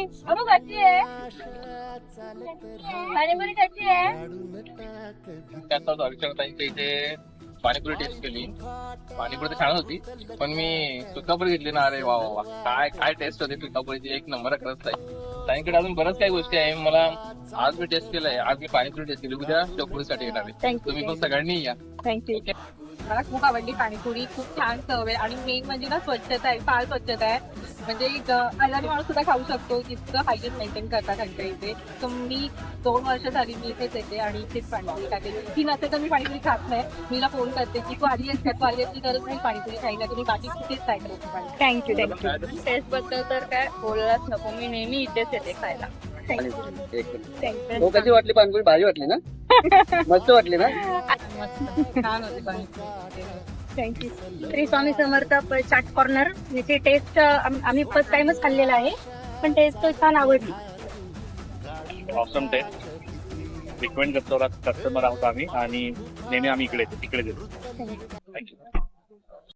अबू कशी आहे पाणीपुरी कशी आहे? त्याचा अविचारताईंच्या इथे पाणीपुरी टेस्ट केली. पाणीपुरी तर छान होती, पण मी सुकापुरी घेतली ना. अरे वा वा वा, काय काय टेस्ट होती सुकापुरीची, एक नंबर करत आहे. ताईंकडे अजून बरंच काही गोष्टी आहे. मला आज मी टेस्ट केलंय, आज मी पाणीपुरी टेस्ट केली, उद्या शेवपुरीसाठी येणार आहे. Thank you, तुम्ही पण thank you. सगळ्यांनी या. थँक्यू. मला खूप आवडली पाणीपुरी, खूप छान चव आहे आणि मेन म्हणजे ना स्वच्छता आहे, फार स्वच्छता आहे. म्हणजे आजारी माणूस सुद्धा खाऊ शकतो, इतकं हायजीन मेंटेन करतात त्यांच्या इथे. तर मी 2 वर्ष झाली मी इथेच येते आणि इथेच पाणीपुरी खाते. ती नसेल तर मी पाणीपुरी खात नाही. मीला फोन करते की तू आली आहेस का, तू आली असली तरच मी पाणीपुरी खाईन, तुम्ही बाकी कुठेच काय करत. Thank you thank you. टेस्ट बद्दल तर काय बोललाच नको, मी नेहमी इथेच येते खायला. थँक्यू. कशी वाटली पाणीपुरी? भारी वाटली ना? मस्त वाटली ना? छान होते panipuri. Thank you. Shri Swami Samarth chaat corner याची टेस्ट आम्ही फर्स्ट टाइमच खाल्लेला आहे, पण टेस्ट छान आवडली. Awesome taste. रिकमेंड करतो, कस्टमर आहोत आम्ही आणि नेहमी आम्ही इकडे येतो. थँक्यू. थँक्यू.